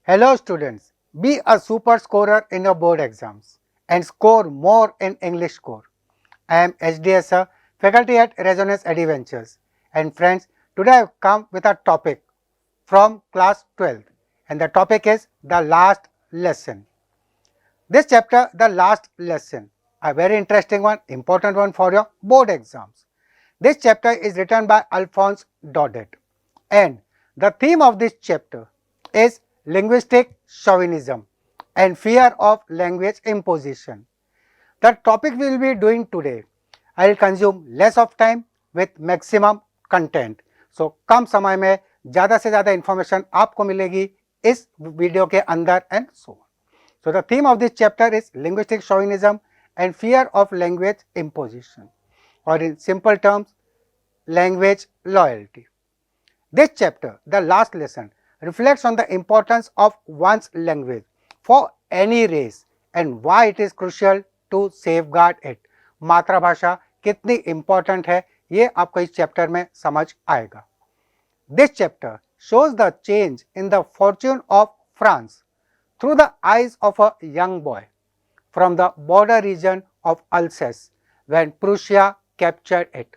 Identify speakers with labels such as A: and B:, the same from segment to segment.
A: Hello students, be a super scorer in your board exams and score more in English score. I am HDSA, faculty at Resonance Adventures, and friends, today I have come with a topic from class 12 and the topic is the last lesson. This chapter, the last lesson, a very interesting one, important one for your board exams. This chapter is written by Alphonse Daudet and the theme of this chapter is linguistic chauvinism and fear of language imposition. The topic we will be doing today, I will consume less of time with maximum content. So कम समय में ज़्यादा से ज़्यादा information आपको मिलेगी इस video के अंदर and so on. So the theme of this chapter is linguistic chauvinism and fear of language imposition, or in simple terms, language loyalty. This chapter, the last lesson, reflects on the importance of one's language for any race and why it is crucial to safeguard it. मातृभाषा कितनी important है ये आपको इस chapter में समझ आएगा. This chapter shows the change in the fortune of France through the eyes of a young boy from the border region of Alsace when Prussia captured it.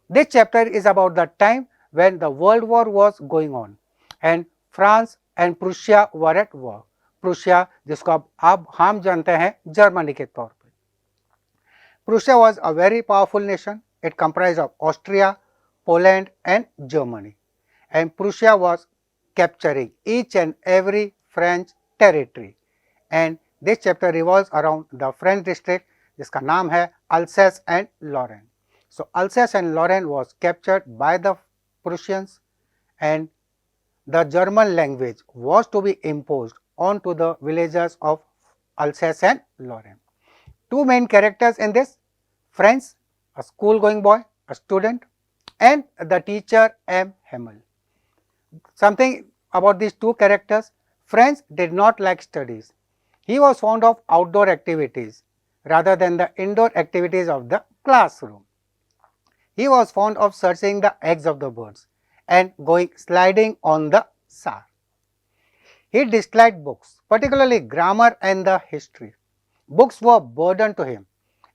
A: This chapter is about the time when the World War was going on and France and Prussia were at war. Prussia जिसको अब हम जानते हैं Germany के तौर पे. Prussia was a very powerful nation. It comprised of Austria, Poland and Germany, and Prussia was capturing each and every French territory. And this chapter revolves around the French district जिसका नाम है Alsace and Lorraine. So Alsace and Lorraine was captured by the Prussians and the German language was to be imposed onto the villagers of Alsace and Lorraine. Two main characters in this, Franz, a school going boy, a student, and the teacher M. Hamel. Something about these two characters, Franz did not like studies. He was fond of outdoor activities rather than the indoor activities of the classroom. He was fond of searching the eggs of the birds and going sliding on the Saar. He disliked books, particularly grammar and the history. Books were a burden to him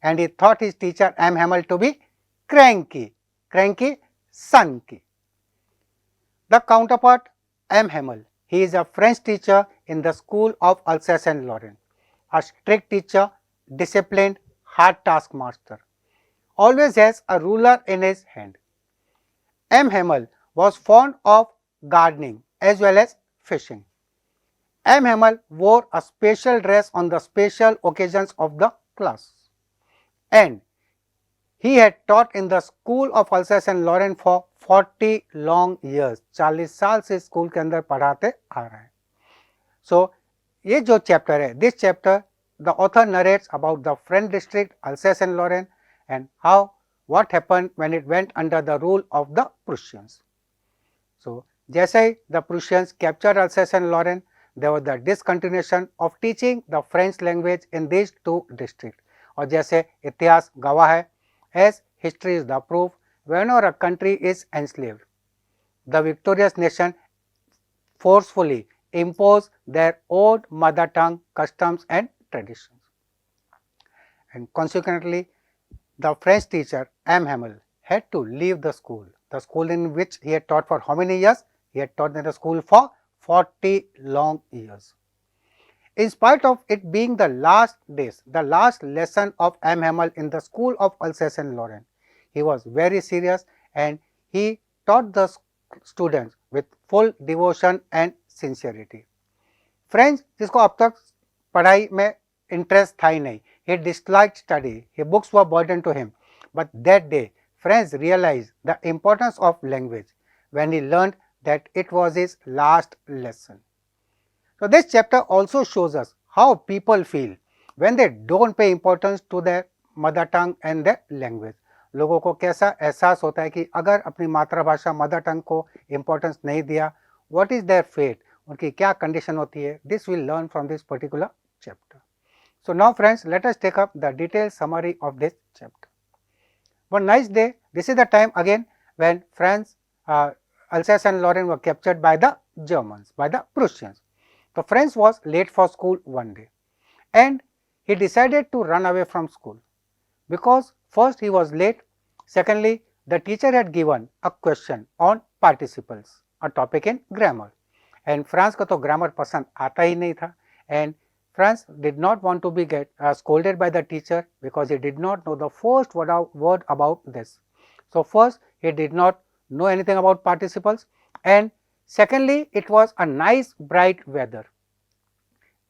A: and he thought his teacher M. Hamel to be cranky, sunky. The counterpart M. Hamel, he is a French teacher in the school of Alsace and Lorraine, a strict teacher, disciplined, hard taskmaster. Always has a ruler in his hand. M. Hamel was fond of gardening as well as fishing. M. Hamel wore a special dress on the special occasions of the class. And he had taught in the school of Alsace and Lorraine for 40 long years. 40 साल से school के अंदर पढ़ाते आ रहे हैं. So, ये जो chapter है, this chapter, the author narrates about the French district Alsace and Lorraine and what happened when it went under the rule of the Prussians. So, जैसे ही the Prussians captured Alsace and Lorraine, there was the discontinuation of teaching the French language in these two districts. और जैसे इतिहास गवाह है, as history is the proof, whenever a country is enslaved, the victorious nation forcefully impose their own mother tongue customs and traditions. And consequently, the French teacher M. Hamel had to leave the school in which he had taught for how many years? He had taught in the school for 40 long years. In spite of it being the last days, the last lesson of M. Hamel in the school of Alsace and Lorraine, he was very serious and he taught the students with full devotion and sincerity. French जिसको अब तक पढ़ाई में interest था ही नहीं, he disliked study, his books were burden to him, but that day French realized the importance of language when he learned that it was his last lesson. So this chapter also shows us how people feel when they don't pay importance to their mother tongue and their language. लोगों को कैसा एहसास होता है कि अगर अपनी मातृभाषा मदर टंग को इम्पोर्टेंस नहीं दिया, what is their fate, उनकी क्या कंडीशन होती है, this will learn from this particular chapter. So now friends, let us take up the detailed summary of this chapter. One nice day, this is the time again when France, Alsace and Lorraine were captured by the Germans, by the Prussians. So Franz was late for school one day and he decided to run away from school because first he was late, secondly the teacher had given a question on participles, a topic in grammar, and Franz को तो grammar पसंद आता ही नहीं था, and Franz did not want to be scolded by the teacher because he did not know the first word about this. So first he did not know anything about participles, and secondly it was a nice bright weather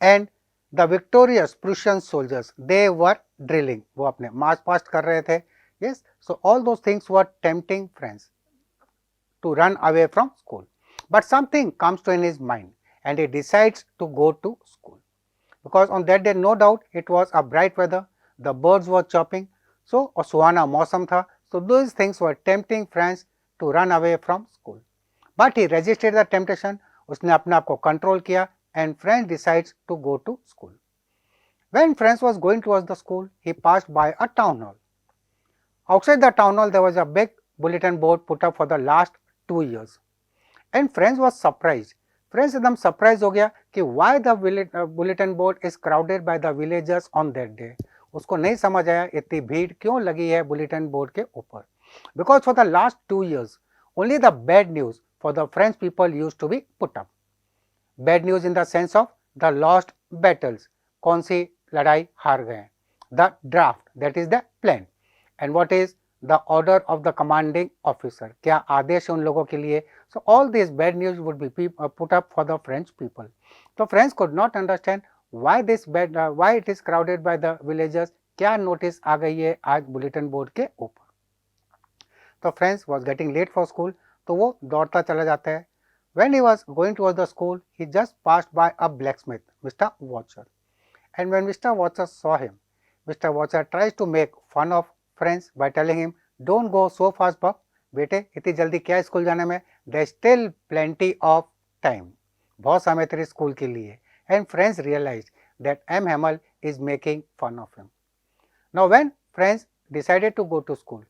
A: and the victorious Prussian soldiers, they were drilling, वो अपने march past कर रहे थे. Yes, so all those things were tempting Franz to run away from school, but something comes to in his mind and he decides to go to school because on that day no doubt it was a bright weather, the birds were chirping, so सुहाना मौसम था, so those things were tempting Franz to run away from school, but he resisted the temptation, उसने अपने आप को control किया and Franz decides to go to school. When Franz was going towards the school, he passed by a town hall. Outside the town hall there was a big bulletin board put up for the last 2 years and Franz was surprised. Franz एकदम surprised हो गया कि why the bulletin board is crowded by the villagers on that day. उसको नहीं समझ आया इतनी भीड़ क्यों लगी है bulletin board के ऊपर. Because for the last 2 years only the bad news for the French people used to be put up. Bad news in the sense of the lost battles, कौन सी लड़ाई हार गए, the draft, that is the plan, and what is the order of the commanding officer, क्या आदेश है उन लोगों के लिए. So all these bad news would be put up for the French people. So French could not understand why why it is crowded by the villagers, क्या notice आ गई है आज bulletin board के ऊपर. तो French was getting late for school, तो वो दौड़ता चला जाता है. When he was going towards the school, he just passed by a blacksmith, Mr. Watcher. And when Mr. Watcher saw him, Mr. Watcher tries to make fun of Franz by telling him, "Don't go so fast, Bob. बेटे इतनी जल्दी क्या school जाने में? There's still plenty of time. बहुत समय तेरे school के लिए." And Franz realized that M. Hamel is making fun of him. Now when Franz decided to go to school,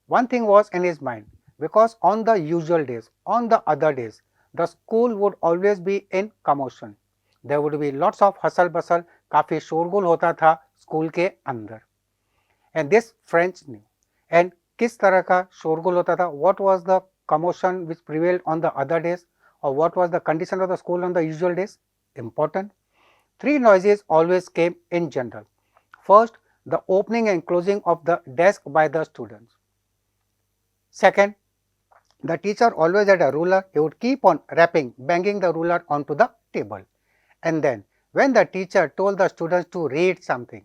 A: one thing was in his mind, because on the usual days, on the other days, the school would always be in commotion. There would be lots of hustle bustle, काफ़ी शोरगुल होता था school के अंदर. And this French knew. And किस तरह का शोरगुल होता था? What was the commotion which prevailed on the other days, or what was the condition of the school on the usual days? Important. 3 noises always came in general. First, the opening and closing of the desk by the students. Second, the teacher always had a ruler. He would keep on banging the ruler onto the table. And then when the teacher told the students to read something,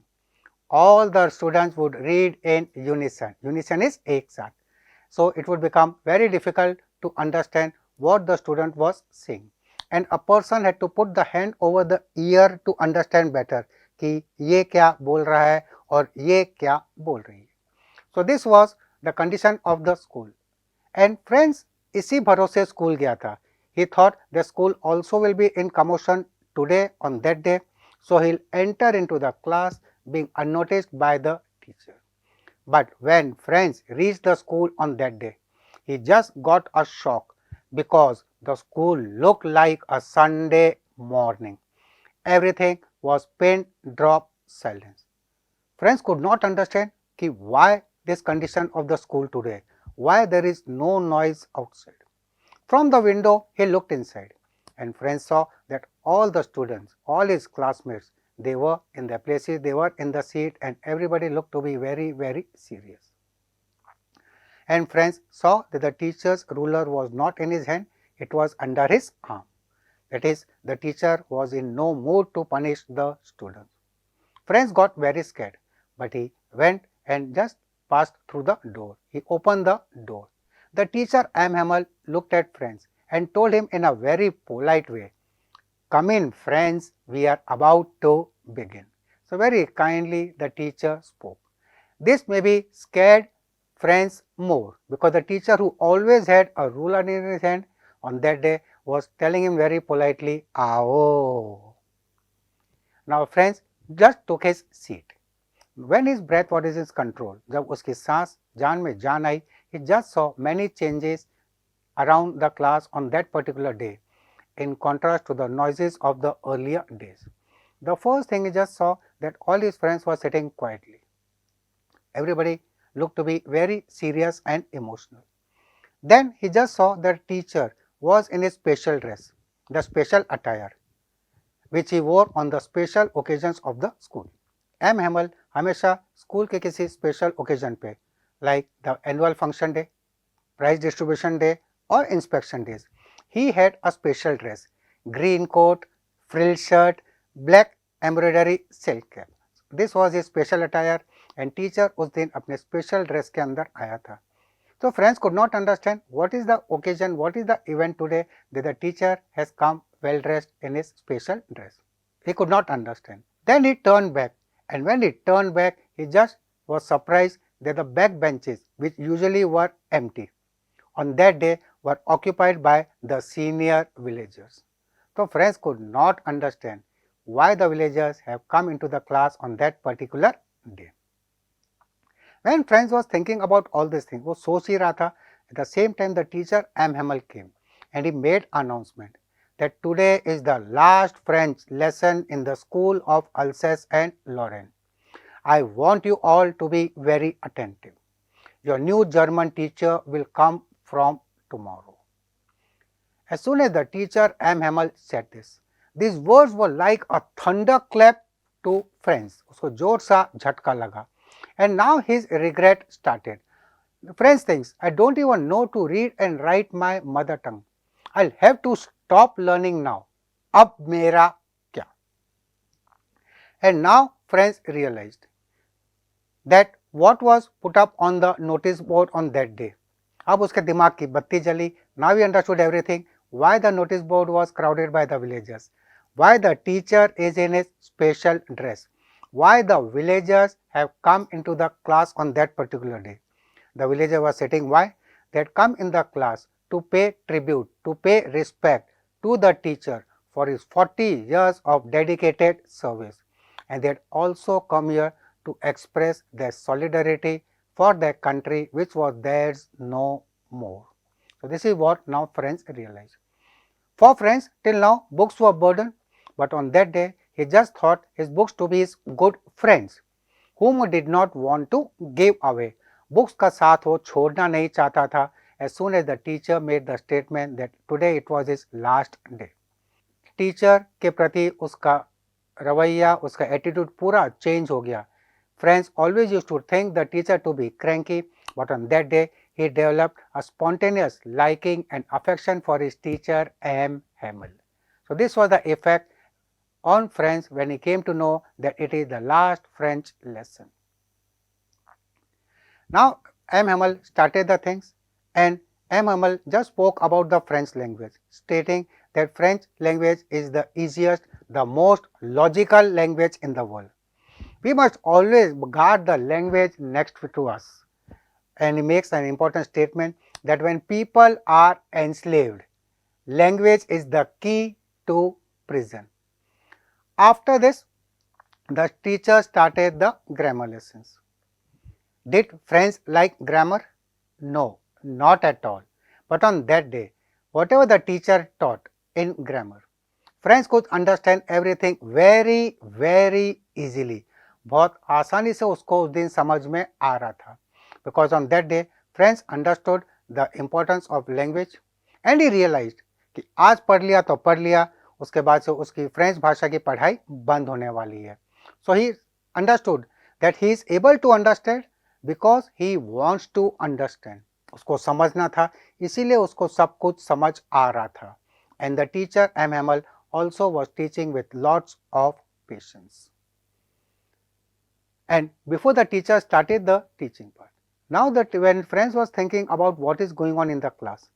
A: all the students would read in unison. Unison is एक साथ. So it would become very difficult to understand what the student was saying. And a person had to put the hand over the ear to understand better कि ये क्या बोल रहा है और ये क्या बोल रही है. So this was the condition of the school. And Friends, इसी भरोसे स्कूल गया था. He thought the school also will be in commotion today on that day, so he'll enter into the class being unnoticed by the teacher. But when Friends reached the school on that day, he just got a shock because the school looked like a Sunday morning. Everything was pin drop silence. Friends could not understand why this condition of the school today, why there is no noise outside. From the window he looked inside and Friends saw that all the students, all his classmates, they were in their places, they were in the seat, and everybody looked to be very, very serious. And Friends saw that the teacher's ruler was not in his hand, it was under his arm. That is, the teacher was in no mood to punish the students. Friends got very scared, but he went and just passed through the door. He opened the door. The teacher M. Hamel looked at Friends and told him in a very polite way, "Come in, friends, we are about to begin." So very kindly the teacher spoke. This maybe scared Friends more because the teacher, who always had a ruler in his hand, on that day was telling him very politely, "Aao." Now Friends just took his seat. When his breath was in his control, जब उसकी सांस जान में जान आई, he just saw many changes around the class on that particular day. in contrast to the noises of the earlier days. The first thing he just saw that all his friends were sitting quietly. Everybody looked to be very serious and emotional. Then he just saw that teacher was in his special dress, the special attire, which he wore on the special occasions of the school. M. Hamel हमेशा school के किसी special occasion पे like the annual function day, prize distribution day or inspection days, he had a special dress, green coat, frilled shirt, black embroidery silk cap. This was his special attire and teacher उस दिन अपने special dress के अंदर आया था. So friends could not understand what is the occasion, what is the event today that the teacher has come well dressed in his special dress. He could not understand. Then he turned back, and when he turned back, he just was surprised that the back benches, which usually were empty, on that day were occupied by the senior villagers. So friends could not understand why the villagers have come into the class on that particular day. When friends was thinking about all these things, वो सोच ही रहा था. At the same time, the teacher M. Hamel came and he made announcement that today is the last French lesson in the school of Alsace and Lorraine. I want you all to be very attentive. Your new German teacher will come from tomorrow. As soon as the teacher M. Hamel said this, these words were like a thunderclap to friends. उसको जोर सा झटका लगा. And now his regret started. Friends thinks, I don't even know to read and write my mother tongue. I'll have to stop learning now. अब मेरा क्या? And now friends realized that what was put up on the notice board on that day. अब उसके दिमाग की बत्ती जली. Now he understood everything. Why the notice board was crowded by the villagers. Why the teacher is in his special dress. Why the villagers have come into the class on that particular day. The villagers were sitting why? They had come in the class to pay tribute, to pay respect to the teacher for his 40 years of dedicated service, and they had also come here to express their solidarity for their country which was theirs no more. So this is what now friends realize. For friends, till now books were burden, but on that day he just thought his books to be his good friends whom he did not want to give away. Books का साथ वो छोड़ना नहीं चाहता था. As soon as the teacher made the statement that today it was his last day. Teacher के प्रति उसका रवैया, उसका attitude पूरा change हो गया. Friends always used to think the teacher to be cranky, but on that day he developed a spontaneous liking and affection for his teacher M. Hamel. So this was the effect on friends when he came to know that it is the last French lesson. Now M. Hamel started the things, and M. Hamel just spoke about the French language, stating that French language is the easiest, the most logical language in the world. We must always guard the language next to us. And he makes an important statement that when people are enslaved, language is the key to prison. After this, the teacher started the grammar lessons. Did friends like grammar? No, not at all. But on that day, whatever the teacher taught in grammar, friends could understand everything very, very easily. बहुत आसानी से उसको उस दिन समझ में आ रहा था. Because on that day, friends understood the importance of language and he realized कि आज पढ़ लिया तो पढ़ लिया, उसके बाद से उसकी फ्रेंच भाषा की पढ़ाई बंद होने वाली है. So he understood that he is able to understand because he wants to understand. उसको समझना था, इसीलिए उसको सब कुछ समझ आ रहा था. And the teacher M. Hamel also was teaching with lots of patience. And before the teacher started the teaching part, now that when friends was thinking about what is going on in the class,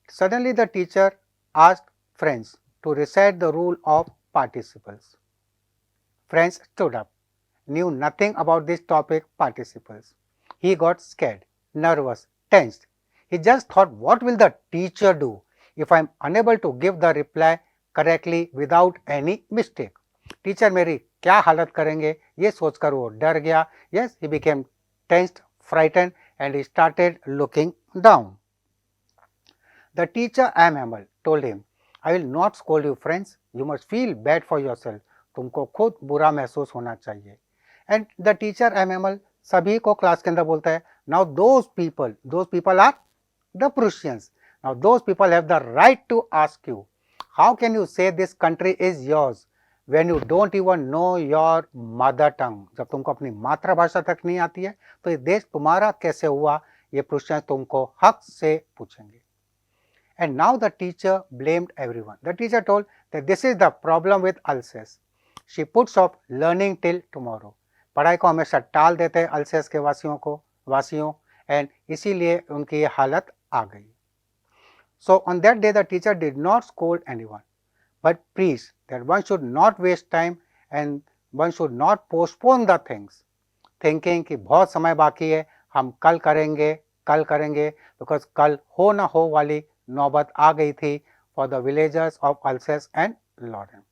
A: suddenly the teacher asked friends to recite the rule of participles. Friends stood up, knew nothing about this topic participles. He got scared, nervous, tensed. He just thought, what will the teacher do if I am unable to give the reply correctly without any mistake? Teacher मेरी क्या हालत करेंगे ये सोचकर वो डर गया. Yes, he became tensed, frightened, and he started looking down. The teacher M. Hamel told him, I will not scold you friends, you must feel bad for yourself. तुमको खुद बुरा महसूस होना चाहिए. And the teacher MML सभी को class के अंदर बोलता है, now those people are the Prussians. Now those people have the right to ask you, how can you say this country is yours when you don't even know your mother tongue? जब तुमको अपनी मातृभाषा तक नहीं आती है तो ये देश तुम्हारा कैसे हुआ, ये Prussians तुमको हक से पूछेंगे. And now the teacher blamed everyone. The teacher told that this is the problem with Alsace. She puts off learning till tomorrow. पढ़ाई को हमेशा टाल देते हैं अल्सेस के वासियों एंड इसीलिए उनकी ये हालत आ गई. So on that day the teacher did not scold anyone but preached that one should not waste time and one should not postpone the things, thinking कि बहुत समय बाकी है, हम कल करेंगे because कल हो ना हो वाली नौबत आ गई थी for the villagers of Alsace and Lorraine.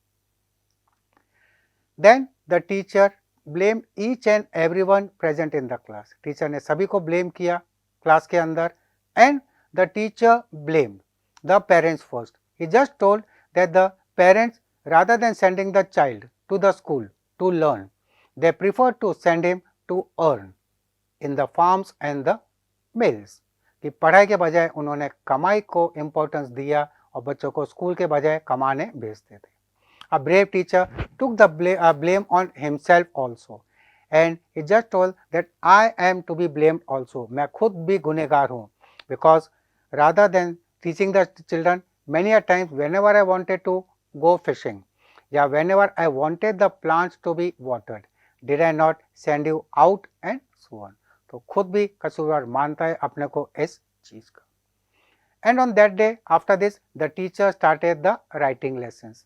A: Then the teacher blamed each and everyone present in the class. Teacher ने सभी को ब्लेम किया क्लास के अंदर and the teacher blamed the parents first. He just told that the parents, rather than sending the child to the school to learn, they prefer to send him to earn in the farms and the mills. कि पढ़ाई के बजाय उन्होंने कमाई को importance दिया और बच्चों को स्कूल के बजाय कमाने भेजते थे. A brave teacher took the blame on himself also and he just told that I am to be blamed also. मैं खुद भी गुनहगार हूँ because rather than teaching the children, many a times whenever I wanted to go fishing या whenever I wanted the plants to be watered, did I not send you out and so on. तो खुद भी कसूरवार मानता है अपने को इस चीज का. And on that day, after this, the teacher started the writing lessons.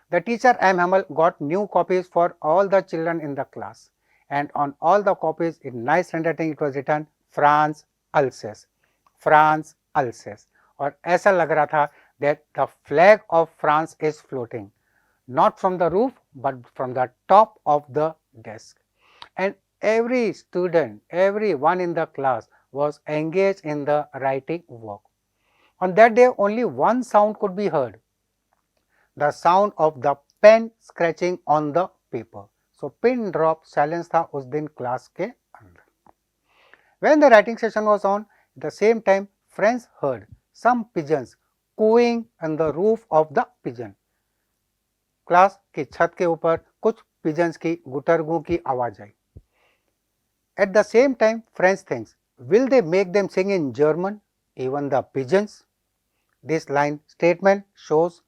A: The teacher M. Hamel got new copies for all the children in the class, and on all the copies in nice handwriting it was written France Alsace, France Alsace. और ऐसा लग रहा था that the flag of France is floating, not from the roof but from the top of the desk. And every student, everyone in the class was engaged in the writing work. On that day only one sound could be heard, the sound of the pen scratching on the paper. So pin drop silence था उस दिन class के अंदर. When the writing session was on, at the same time friends heard some pigeons cooing on the roof of the pigeon. Class की छत के ऊपर कुछ pigeons की गुटरगू की आवाज आई. At the same time friends thinks, will they make them sing in German, even the pigeons? This line statement shows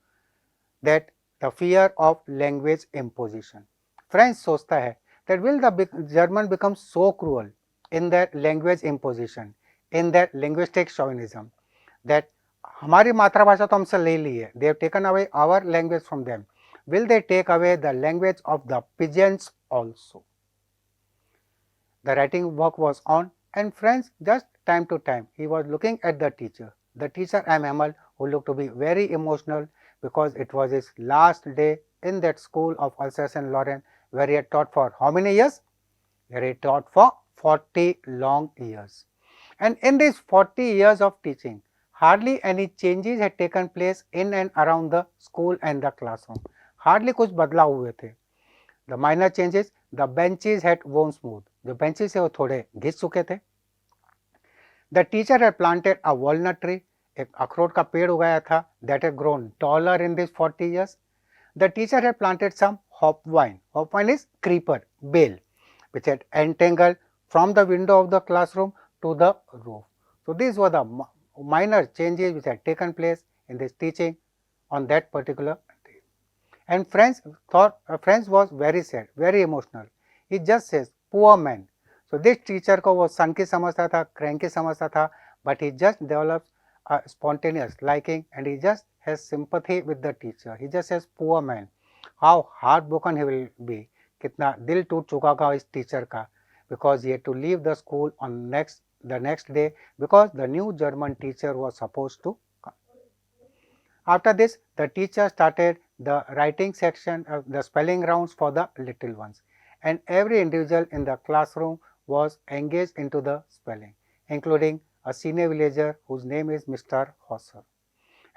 A: that the fear of language imposition. French सोचता है that will the German become so cruel in their language imposition, in their linguistic chauvinism, that हमारी मातृभाषा तो हमसे ले ली है, they have taken away our language from them. Will they take away the language of the pigeons also? The writing work was on and friends just time to time he was looking at the teacher. The teacher M. Hamel, who looked to be very emotional because it was his last day in that school of Alsace and Lorraine where he had taught for how many years? Where he taught for 40 long years. And in these 40 years of teaching, hardly any changes had taken place in and around the school and the classroom. Hardly कुछ बदलाव हुए थे. The minor changes, the benches had worn smooth. जो benches है वो थोड़े घिस चुके थे. The teacher had planted a walnut tree. एक अखरोट का पेड़ उगाया था that had grown taller in these 40 years. The teacher had planted some hopvine. Hopvine is creeper, bale, which had entangled from the window of the classroom to the roof. So these were the minor changes which had taken place in this teaching on that particular day. And Franz was very sad, very emotional. He just says, poor man. So this teacher को वो सन की समझता था, cranky समझता था, but he just develops a spontaneous liking and he just has sympathy with the teacher. He just says, poor man, how heartbroken he will be. कितना दिल टूट चुका होगा इस टीचर का, because he had to leave the school on the next day because the new German teacher was supposed to come. After this, the teacher started the writing section of the spelling rounds for the little ones, and every individual in the classroom was engaged into the spelling, including a senior villager whose name is Mr. Hosser.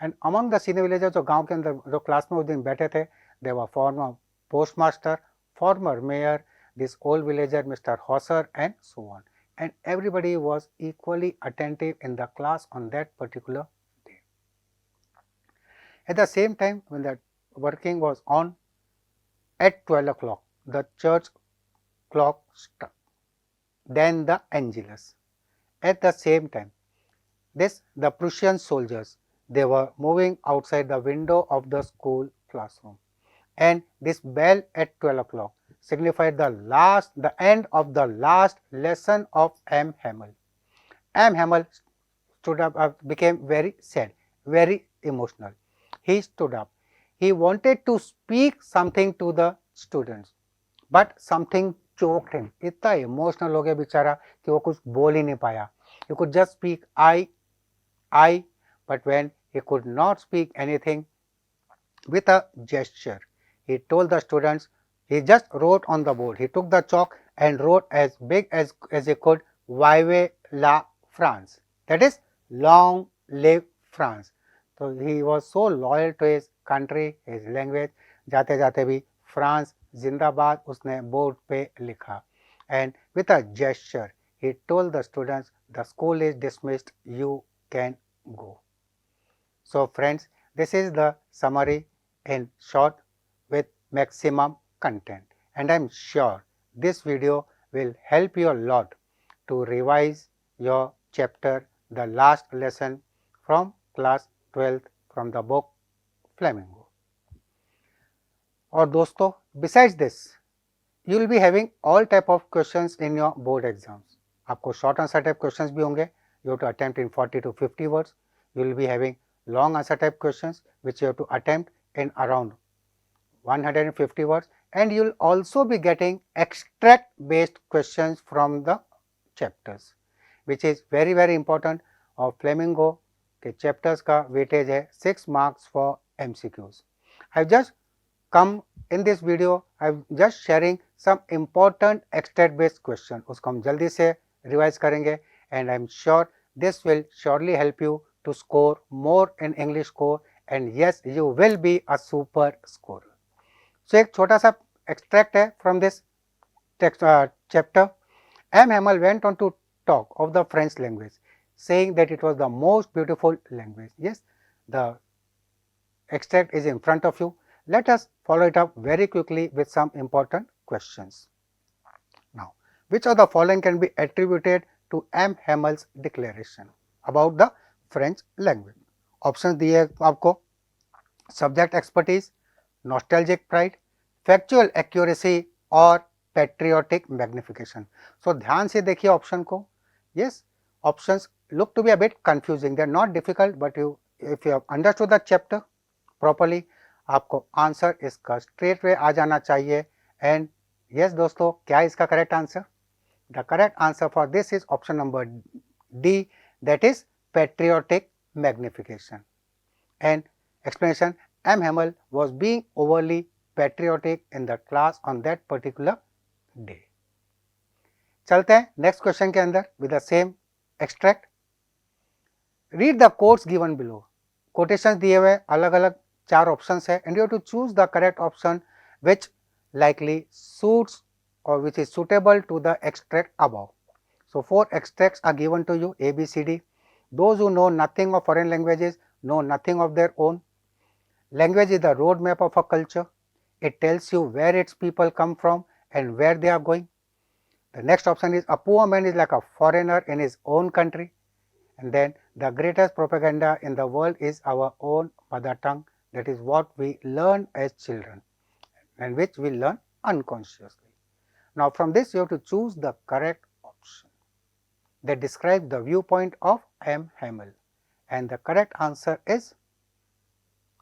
A: And among the senior villager जो गांव के अंदर जो class में उस दिन बैठे थे, they were former postmaster, former mayor, this old villager Mr. Hosser and so on, and everybody was equally attentive in the class on that particular day. At the same time, when the working was on, at 12 o'clock the church clock struck, then the Angelus. At the same time, the Prussian soldiers, they were moving outside the window of the school classroom, and this bell at 12 o'clock signified the end of the last lesson of M. Hamel. M. Hamel stood up, became very sad, very emotional. He stood up. He wanted to speak something to the students, but something choked him. इतना emotional हो गया बेचारा कि वो कुछ बोल ही नहीं पाया. He could just speak I, but when he could not speak anything, with a gesture, he told the students, he just wrote on the board. He took the chalk and wrote as big as he could, Vive la France. That is, long live France. So he was so loyal to his country, his language. जाते जाते भी France जिंदाबाद उसने board पे लिखा. And with a gesture, he told the students, the school is dismissed, you can go. So friends, this is the summary in short with maximum content, and I am sure this video will help you a lot to revise your chapter, the last lesson from class 12th from the book Flamingo. और दोस्तों, besides this, you will be having all type of questions in your board exams. आपको short answer type questions भी होंगे. You have to attempt in 40 to 50 words. You will be having long answer type questions which you have to attempt in around 150 words, and you will also be getting extract based questions from the chapters, which is very very important. और Flamingo के chapters का weightage है 6 marks for MCQs. I have just come in this video, I am just sharing some important extract based question. उसको हम जल्दी से revise करेंगे, and I am sure this will surely help you to score more in English score, and yes, you will be a super scorer. So एक छोटा सा extract है from this text, chapter. M. Hamel went on to talk of the French language, saying that it was the most beautiful language. Yes, the extract is in front of you. Let us follow it up very quickly with some important questions. Now, which of the following can be attributed to M. Hamel's declaration about the French language? Options दिए हैं आपको, subject expertise, nostalgic pride, factual accuracy और patriotic magnification. So ध्यान से देखिए option को. Yes, options look to be a bit confusing. They are not difficult, but if you have understood the chapter properly, आपको answer इसका straight way आ जाना चाहिए. And yes दोस्तों, क्या है इसका correct answer? The correct answer for this is option number D, that is patriotic magnification. And explanation, M. Hamel was being overly patriotic in the class on that particular day. चलते हैं next question के अंदर with the same extract. Read the quotes given below. Quotation दिए हुए अलग अलग 4 options है, and you have to choose the correct option which likely suits or which is suitable to the extract above. So 4 extracts are given to you, A, B, C, D. Those who know nothing of foreign languages know nothing of their own. Language is the roadmap of a culture. It tells you where its people come from and where they are going. The next option is, a poor man is like a foreigner in his own country. And then the greatest propaganda in the world is our own mother tongue. That is what we learn as children, and which we learn unconsciously. Now from this you have to choose the correct option that describes the viewpoint of M. Hamel, and the correct answer is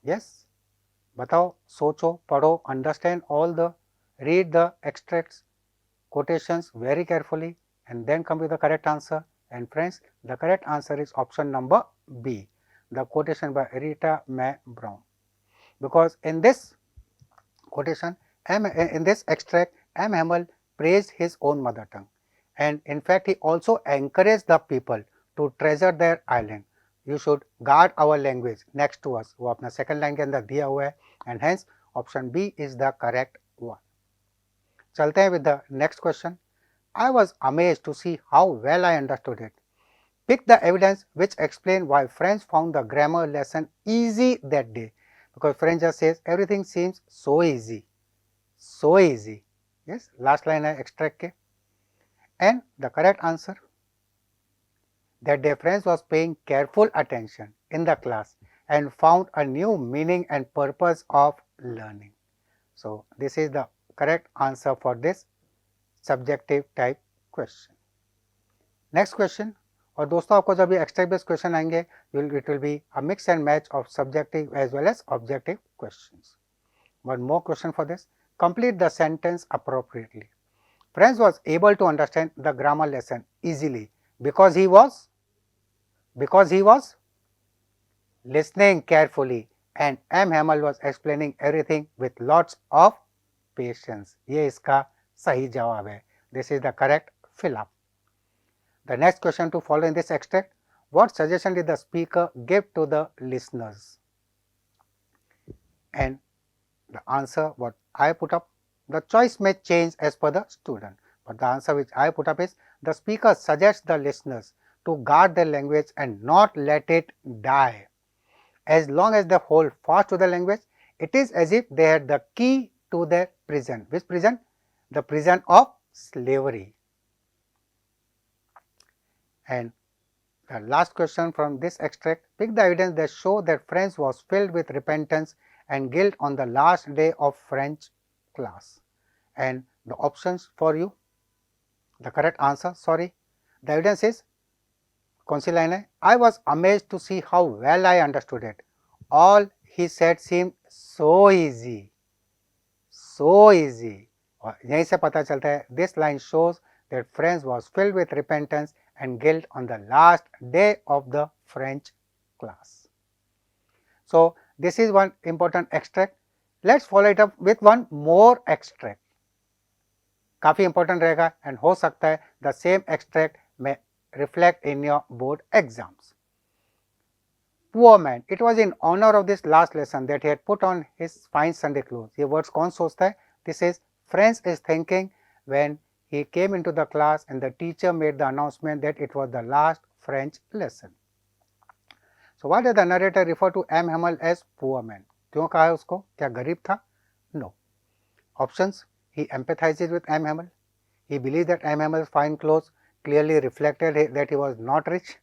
A: yes. बताओ, सोचो, पढ़ो, understand all the, read the extracts, quotations very carefully, and then come with the correct answer. And friends, the correct answer is option number B, the quotation by Rita Mae Brown, because in this quotation, in this extract, M. Hamel praised his own mother tongue, and in fact he also encouraged the people to treasure their island. you should guard our language next to us. वो अपना second line के अंदर दिया हुआ है and hence option B is the correct one. चलते हैं with the next question. I was amazed to see how well I understood it. Pick the evidence which explain why friends found the grammar lesson easy that day. Because friend just says everything seems so easy. So easy. Yes, last line है extract के. And the correct answer, that their friends was paying careful attention in the class and found a new meaning and purpose of learning. So this is the correct answer for this subjective type question. Next question. और दोस्तों आपको जब ये extra based question आएंगे it will be a mix and match of subjective as well as objective questions. One more question for this. Complete the sentence appropriately. Franz was able to understand the grammar lesson easily because he was listening carefully and M. Hamel was explaining everything with lots of patience. ये इसका सही जवाब है. This is the correct fill up. The next question to follow in this extract. What suggestion did the speaker give to the listeners? And the answer what I put up, the choice may change as per the student, but the answer which I put up is the speaker suggests the listeners to guard their language and not let it die. As long as they hold fast to the language, it is as if they had the key to their prison. Which prison? The prison of slavery. And the last question from this extract, pick the evidence that show that French was filled with repentance and guilt on the last day of French class. And the options for you, the correct answer, sorry, the evidence is, कौन सी line है? I was amazed to see how well I understood it. All he said seemed so easy, so easy. और यहीं से पता चलता है, this line shows that French was filled with repentance and guilt on the last day of the French class. So this is one important extract. Let's follow it up with one more extract. काफी important रहेगा and हो सकता है the same extract may reflect in your board exams. Poor man, it was in honor of this last lesson that he had put on his fine Sunday clothes. ये words कौन सोचता है? This is French is thinking when he came into the class and the teacher made the announcement that it was the last French lesson. So what does the narrator refer to M. Hamel as poor man? क्यों कहा है उसको? क्या गरीब था? No. Options, he empathizes with M. Hamel. He believes that M. Hamel's fine clothes clearly reflected that he was not rich.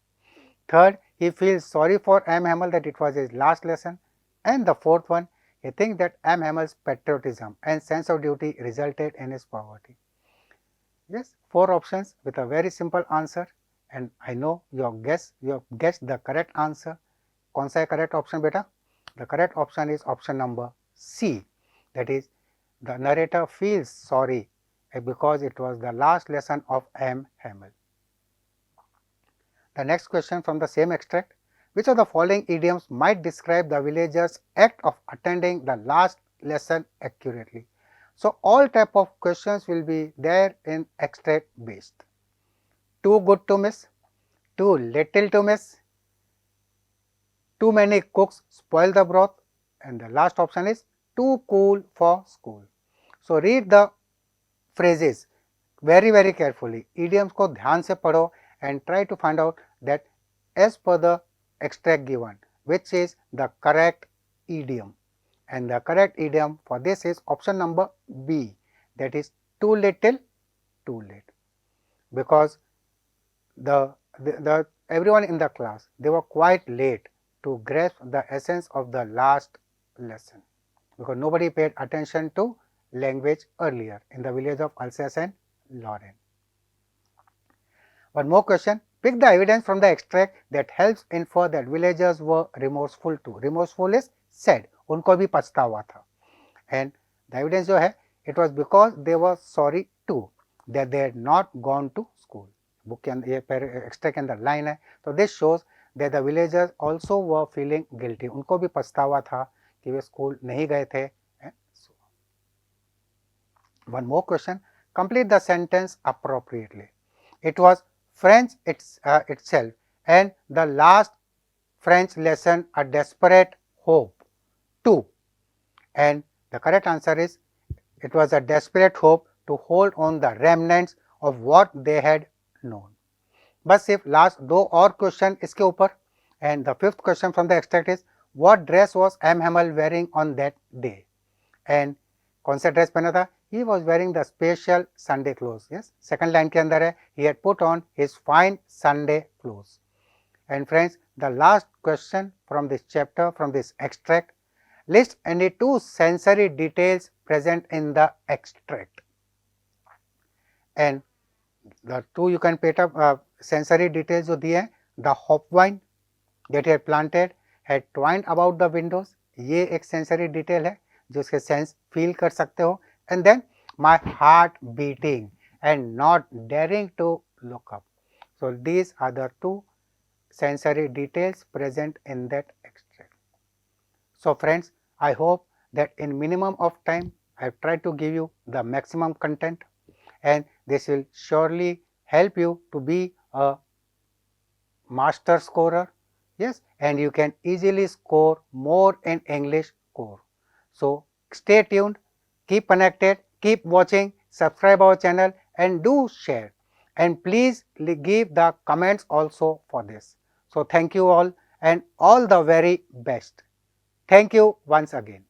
A: Third, he feels sorry for M. Hamel that it was his last lesson. And the fourth one, he thinks that M. Hamel's patriotism and sense of duty resulted in his poverty. Yes, 4 options with a very simple answer, and I know you have guessed the correct answer. कौन सा है correct option बेटा? The correct option is option number C. That is, the narrator feels sorry because it was the last lesson of M. Hamel. The next question from the same extract. Which of the following idioms might describe the villagers' act of attending the last lesson accurately? So all type of questions will be there in extract based. Too good to miss, too little to miss, too many cooks spoil the broth, and the last option is too cool for school. So read the phrases very carefully. Idioms को ध्यान से पढ़ो and try to find out that as per the extract given, which is the correct idiom. And the correct idiom for this is option number B, that is too little, too late. Because everyone in the class, they were quite late to grasp the essence of the last lesson, because nobody paid attention to language earlier in the village of Alsace and Lorraine. One more question. Pick the evidence from the extract that helps infer that villagers were remorseful too. Remorseful is sad. उनको भी पछतावा था. And the evidence जो है, it was because they were sorry too that they had not gone to school. Book के अंदर ये extract के अंदर line है. So this shows that the villagers also were feeling guilty. उनको भी पछतावा था कि वे स्कूल नहीं गए थे. So, one more question. Complete the sentence appropriately. It was French itself and the last French lesson A Desperate Hope 2? And the correct answer is it was a desperate hope to hold on the remnants of what they had known. बस सिर्फ last दो और question इसके ऊपर. And the fifth question from the extract is what dress was M Hamel wearing on that day. एंड कौन सा dress पहना था? He was wearing the special Sunday cloth. Yes, second line के अंदर है he had put on his fine Sunday cloth. And friends, the last question from this chapter, from this extract, list any two sensory details present in the extract. And the two you can put up sensory details जो दिए हैं. The hopvine that he had planted had twined about the windows. ये एक sensory detail है जो उसके sense feel कर सकते हो. And then my heart beating and not daring to look up. So these are the two sensory details present in that extract. So friends, I hope that in minimum of time I have tried to give you the maximum content, and this will surely help you to be a master scorer. Yes, and you can easily score more in English core. So stay tuned, keep connected, keep watching, subscribe our channel and do share, and please give the comments also for this. So thank you all and all the very best. Thank you once again.